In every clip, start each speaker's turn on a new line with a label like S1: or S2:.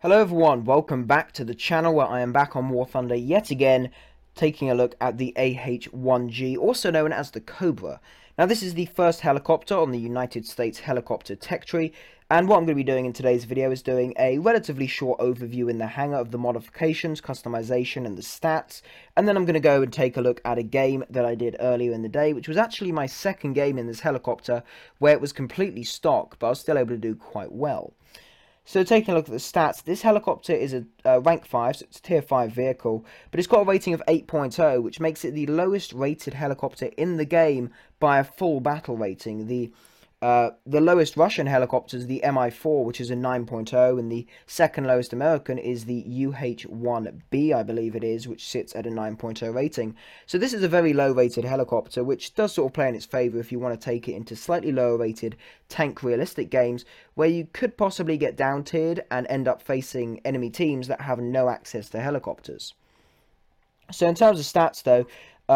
S1: Hello everyone, welcome back to the channel where I am back on War Thunder yet again, taking a look at the AH-1G, also known as the Cobra. Now this is the first helicopter on the United States helicopter tech tree, and what I'm going to be doing in today's video is doing a relatively short overview in the hangar of the modifications, customization, and the stats, and then I'm going to go and take a look at a game that I did earlier in the day, which was actually my second game in this helicopter, where it was completely stock, but I was still able to do quite well. So taking a look at the stats, this helicopter is a rank 5, so it's a tier 5 vehicle, but it's got a rating of 8.0, which makes it the lowest rated helicopter in the game by a full battle rating. The lowest Russian helicopter is the Mi-4, which is a 9.0, and the second lowest American is the UH-1B, I believe it is, which sits at a 9.0 rating. So this is a very low rated helicopter, which does sort of play in its favour if you want to take it into slightly lower rated tank realistic games, where you could possibly get down tiered and end up facing enemy teams that have no access to helicopters. So in terms of stats though,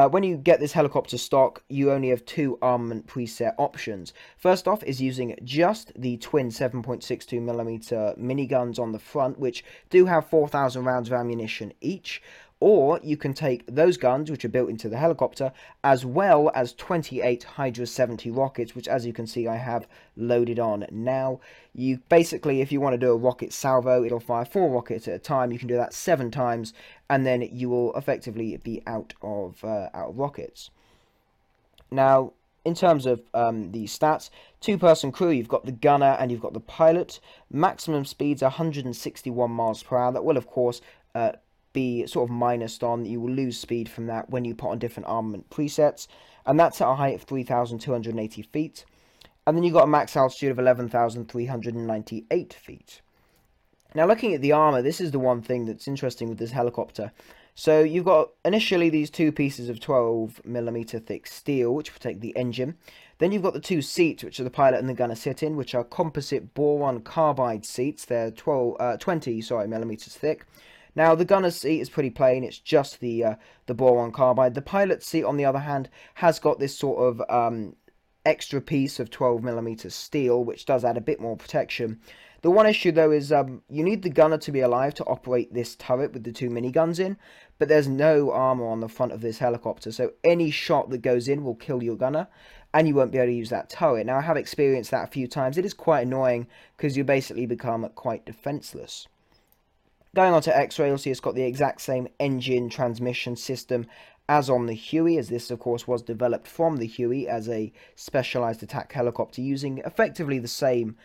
S1: when you get this helicopter stock, you only have two armament preset options. First off is using just the twin 7.62mm miniguns on the front, which do have 4,000 rounds of ammunition each. Or you can take those guns, which are built into the helicopter, as well as 28 Hydra 70 rockets, which as you can see I have loaded on now. You basically, if you want to do a rocket salvo, it'll fire 4 rockets at a time. You can do that 7 times, and then you will effectively be out of rockets. Now, in terms of the stats, two-person crew, you've got the gunner and you've got the pilot. Maximum speed's 161 miles per hour. That will, of course, be sort of minused on. You will lose speed from that when you put on different armament presets, and that's at a height of 3,280 feet. And then you've got a max altitude of 11,398 feet. Now looking at the armor, this is the one thing that's interesting with this helicopter. So you've got initially these two pieces of 12mm thick steel, which protect the engine. Then you've got the two seats, which are the pilot and the gunner sit in, which are composite boron carbide seats. They're 20mm thick. Now, the gunner's seat is pretty plain, it's just the boron carbide. The pilot's seat, on the other hand, has got this sort of extra piece of 12mm steel, which does add a bit more protection. The one issue, though, is you need the gunner to be alive to operate this turret with the two miniguns in, but there's no armor on the front of this helicopter, so any shot that goes in will kill your gunner, and you won't be able to use that turret. Now, I have experienced that a few times. It is quite annoying, because you basically become quite defenseless. Going on to X-Ray, you'll see it's got the exact same engine transmission system as on the Huey, as this of course was developed from the Huey as a specialized attack helicopter using effectively the same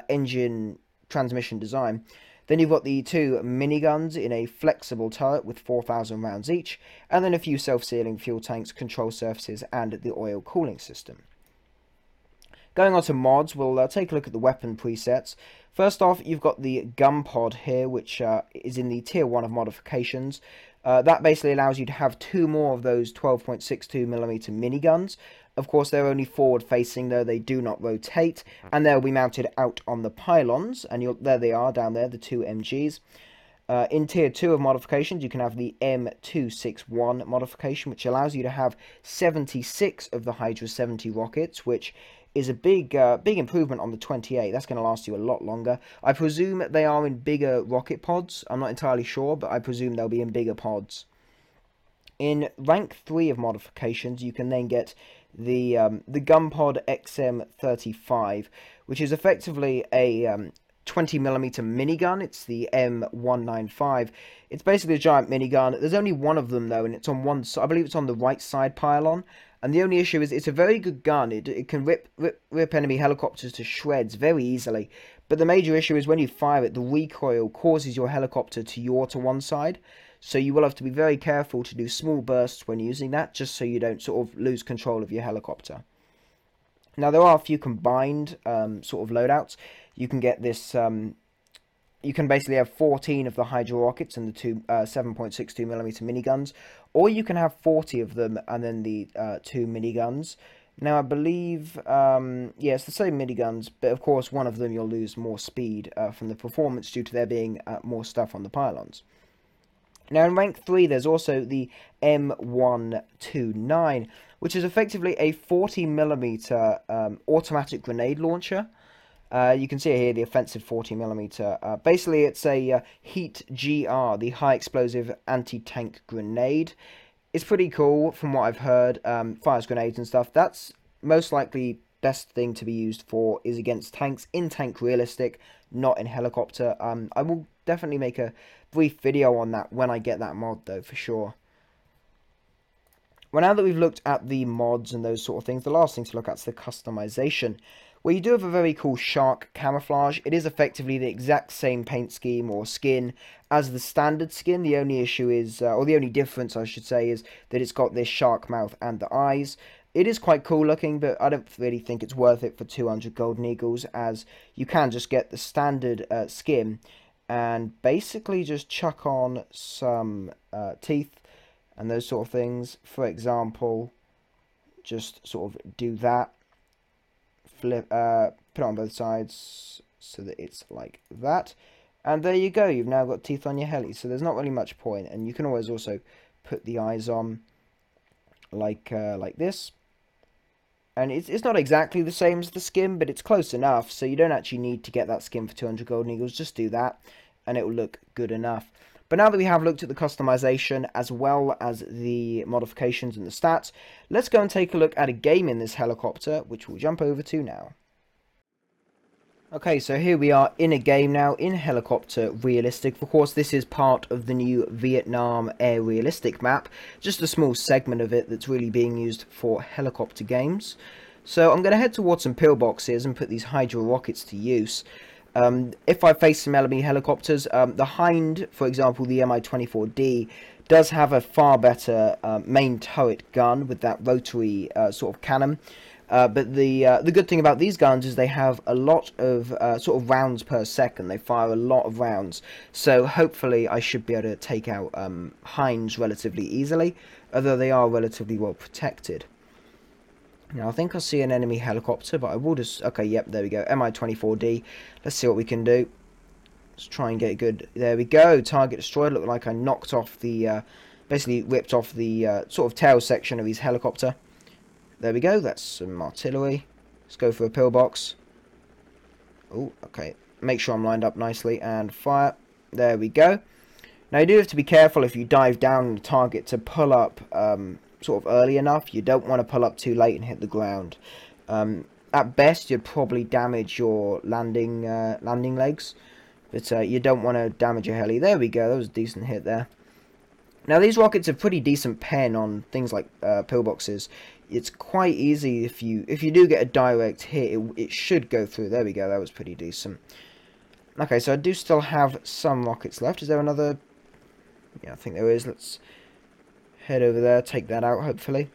S1: engine transmission design. Then you've got the two miniguns in a flexible turret with 4,000 rounds each, and then a few self-sealing fuel tanks, control surfaces, and the oil cooling system. Going on to mods, we'll take a look at the weapon presets. First off, you've got the gun pod here, which is in the tier 1 of modifications. That basically allows you to have two more of those 12.62mm miniguns. Of course, they're only forward-facing, though they do not rotate, and they'll be mounted out on the pylons, and there they are down there, the two MGs. In tier 2 of modifications, you can have the M261 modification, which allows you to have 76 of the Hydra 70 rockets, which is a big improvement on the 28. That's going to last you a lot longer. I presume they are in bigger rocket pods. I'm not entirely sure, but I presume they'll be in bigger pods. In rank 3 of modifications, you can then get the gun pod XM35, which is effectively a 20mm minigun. It's the M195. It's basically a giant minigun. There's only one of them though, and it's on one side. I believe it's on the right side pylon. And the only issue is it's a very good gun. It can rip enemy helicopters to shreds very easily. But the major issue is when you fire it, the recoil causes your helicopter to yaw to one side. So you will have to be very careful to do small bursts when using that, just so you don't sort of lose control of your helicopter. Now, there are a few combined sort of loadouts. You can get this... you can basically have 14 of the Hydra rockets and the two 7.62mm miniguns, or you can have 40 of them and then the two miniguns. Now, I believe, yeah, it's the same miniguns, but of course one of them you'll lose more speed from the performance due to there being more stuff on the pylons. Now, in rank 3, there's also the M129, which is effectively a 40mm automatic grenade launcher. You can see it here, the offensive 40mm. Basically, it's a Heat GR, the high explosive anti-tank grenade. It's pretty cool from what I've heard. Fires grenades and stuff. That's most likely best thing to be used for is against tanks in tank realistic, not in helicopter. I will definitely make a brief video on that when I get that mod though, for sure. Well, now that we've looked at the mods and those sort of things, the last thing to look at is the customization. Well, you do have a very cool shark camouflage. It is effectively the exact same paint scheme or skin as the standard skin. The only issue is, or the only difference I should say, is that it's got this shark mouth and the eyes. It is quite cool looking, but I don't really think it's worth it for 200 golden eagles, as you can just get the standard skin and basically just chuck on some teeth and those sort of things. For example, just sort of do that. Flip, put it on both sides so that it's like that. And there you go, you've now got teeth on your heli. So there's not really much point. And you can always also put the eyes on like this. And it's not exactly the same as the skin, but it's close enough. So you don't actually need to get that skin for 200 golden eagles. Just do that and it will look good enough. But now that we have looked at the customization as well as the modifications and the stats, let's go and take a look at a game in this helicopter, which we'll jump over to now. Okay, so here we are in a game now in helicopter realistic. Of course, this is part of the new Vietnam air realistic map, just a small segment of it that's really being used for helicopter games. So I'm going to head towards some pillboxes and put these Hydra rockets to use. If I face some enemy helicopters, the Hind, for example, the Mi-24D, does have a far better main turret gun with that rotary sort of cannon. But the good thing about these guns is they have a lot of sort of rounds per second. They fire a lot of rounds. So hopefully I should be able to take out Hinds relatively easily, although they are relatively well protected. Now, I think I see an enemy helicopter, but I will just... Okay, yep, there we go. Mi-24D. Let's see what we can do. Let's try and get good... There we go. Target destroyed. Looked like I knocked off the... basically ripped off the sort of tail section of his helicopter. There we go. That's some artillery. Let's go for a pillbox. Oh, okay. Make sure I'm lined up nicely and fire. There we go. Now, you do have to be careful if you dive down on the target to pull up... sort of early enough. You don't want to pull up too late and hit the ground. At best, you'd probably damage your landing legs, but you don't want to damage your heli. There we go. That was a decent hit there. Now, these rockets are pretty decent pen on things like pillboxes. It's quite easy if you do get a direct hit. It should go through. There we go. That was pretty decent. Okay, so I do still have some rockets left. Is there another? Yeah, I think there is. Let's head over there, take that out, hopefully.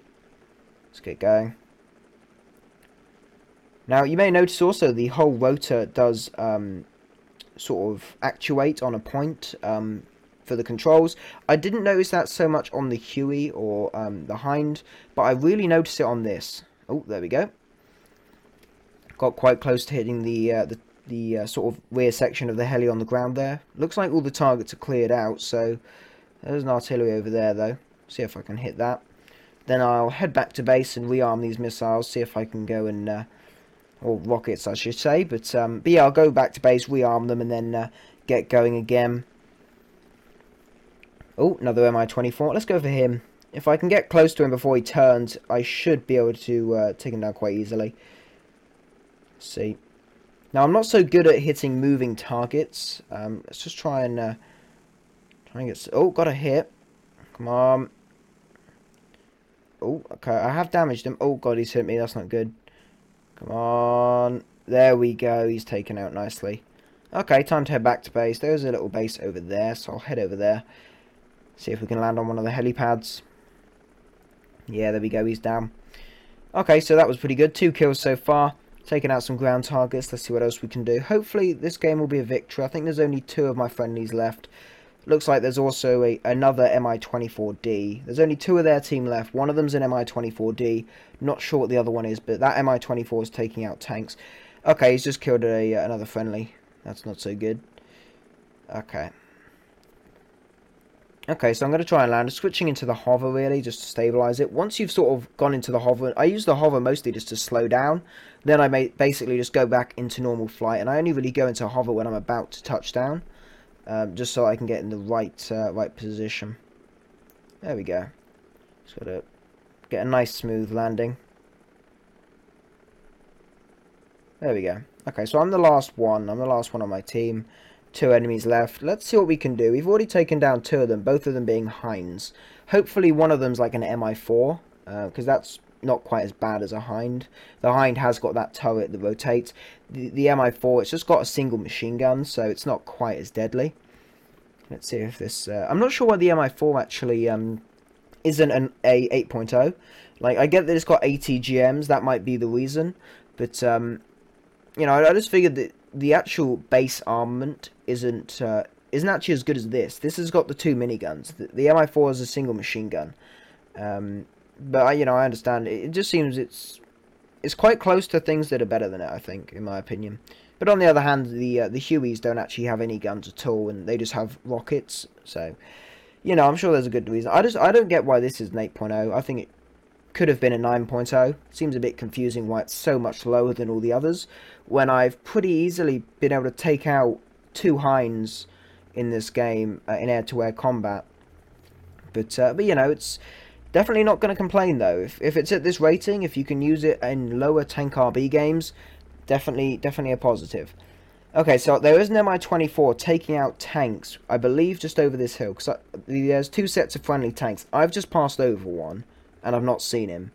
S1: Let's get going. Now, you may notice also the whole rotor does sort of actuate on a point for the controls. I didn't notice that so much on the Huey or the Hind, but I really noticed it on this. Oh, there we go. Got quite close to hitting the sort of rear section of the heli on the ground there. Looks like all the targets are cleared out, so there's an artillery over there, though. See if I can hit that. Then I'll head back to base and rearm these missiles. See if I can go and... or rockets, I should say. But yeah, I'll go back to base, rearm them, and then get going again. Oh, another Mi-24. Let's go for him. If I can get close to him before he turns, I should be able to take him down quite easily. Let's see. Now, I'm not so good at hitting moving targets. Let's just try and get... Oh, got a hit. Come on. Oh, okay. I have damaged him. Oh, God, he's hit me. That's not good. Come on. There we go. He's taken out nicely. Okay, time to head back to base. There's a little base over there, so I'll head over there. See if we can land on one of the helipads. Yeah, there we go. He's down. Okay, so that was pretty good. 2 kills so far. Taking out some ground targets. Let's see what else we can do. Hopefully, this game will be a victory. I think there's only 2 of my friendlies left. Looks like there's also another Mi-24D. There's only 2 of their team left. One of them's an Mi-24D. Not sure what the other one is, but that Mi-24 is taking out tanks. Okay, he's just killed another friendly. That's not so good. Okay. Okay, so I'm going to try and land, switching into the hover really, just to stabilize it. Once you've sort of gone into the hover, I use the hover mostly just to slow down. Then I may basically just go back into normal flight, and I only really go into hover when I'm about to touch down, just so I can get in the right position. There we go. Just got to get a nice smooth landing. There we go. Okay, so I'm the last one. I'm the last one on my team. 2 enemies left. Let's see what we can do. We've already taken down 2 of them, both of them being Hinds. Hopefully one of them's like an MI4, because that's not quite as bad as a Hind. The Hind has got that turret that rotates. The MI4, it's just got a single machine gun, so it's not quite as deadly. Let's see if this... I'm not sure why the MI4 actually isn't an A8.0. Like, I get that it's got ATGMs, that might be the reason, but... you know, I just figured that the actual base armament isn't actually as good as this. This has got the 2 miniguns. The MI4 is a single machine gun. But I understand. It just seems it's quite close to things that are better than it, I think, in my opinion. But on the other hand, the Hueys don't actually have any guns at all, and they just have rockets. So, I'm sure there's a good reason. I don't get why this is an 8.0. I think it could have been a 9.0. Seems a bit confusing why it's so much lower than all the others, when I've pretty easily been able to take out 2 Hinds in this game in air-to-air combat. But it's definitely not going to complain though. If it's at this rating, if you can use it in lower tank RB games, definitely a positive. Okay, so there is an Mi-24 taking out tanks, I believe, just over this hill. Because there's 2 sets of friendly tanks. I've just passed over one, and I've not seen him.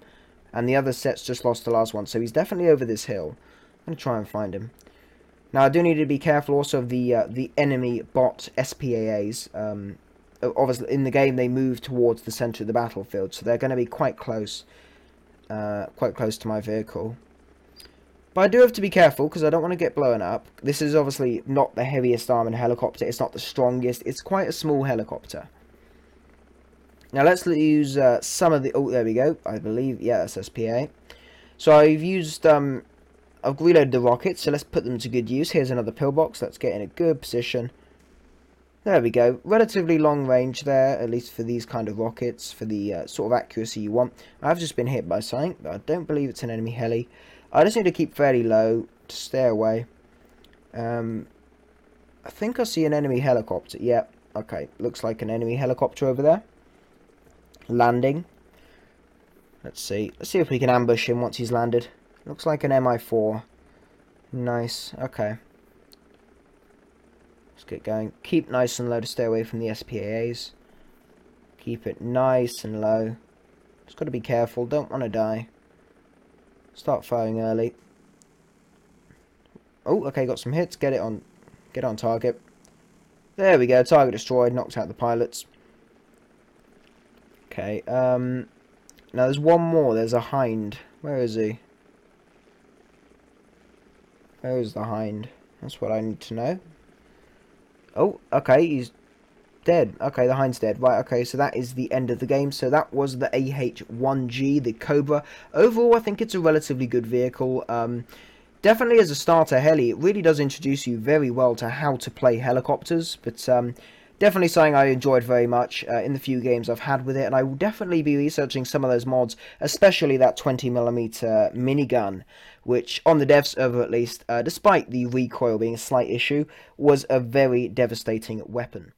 S1: And the other set's just lost the last one, so he's definitely over this hill. I'm going to try and find him. Now, I do need to be careful also of the enemy bot SPAAs. Obviously, in the game, they move towards the centre of the battlefield, so they're going to be quite close to my vehicle. But I do have to be careful, because I don't want to get blown up. This is obviously not the heaviest armoured helicopter. It's not the strongest. It's quite a small helicopter. Now, let's use some of the... Oh, there we go. I believe... Yeah, that's SPA. So, I've used... I've reloaded the rockets, so let's put them to good use. Here's another pillbox. Let's get in a good position. There we go. Relatively long range there, at least for these kind of rockets, for the sort of accuracy you want. I've just been hit by something, but I don't believe it's an enemy heli. I just need to keep fairly low to stay away. I think I see an enemy helicopter. Yep. Yeah, okay. Looks like an enemy helicopter over there. Landing. Let's see. Let's see if we can ambush him once he's landed. Looks like an Mi-4. Nice. Okay. Let's get going. Keep nice and low to stay away from the SPAAs. Keep it nice and low. Just got to be careful. Don't want to die. Start firing early. Oh, okay. Got some hits. Get on target. There we go. Target destroyed. Knocked out the pilots. Okay. Now there's one more. There's a Hind. Where is he? Where is the Hind? That's what I need to know. Oh, okay, he's dead. Okay, the Hind's dead. Right, okay, so that is the end of the game. So that was the AH-1G, the Cobra. Overall, I think it's a relatively good vehicle. Definitely as a starter heli, it really does introduce you very well to how to play helicopters. But definitely something I enjoyed very much in the few games I've had with it. And I will definitely be researching some of those mods, especially that 20mm minigun, which on the dev server at least, despite the recoil being a slight issue, was a very devastating weapon.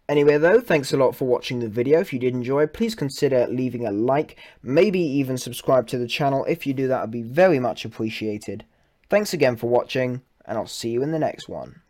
S1: Anyway though, thanks a lot for watching the video. If you did enjoy, please consider leaving a like, maybe even subscribe to the channel. If you do, that would be very much appreciated. Thanks again for watching, and I'll see you in the next one.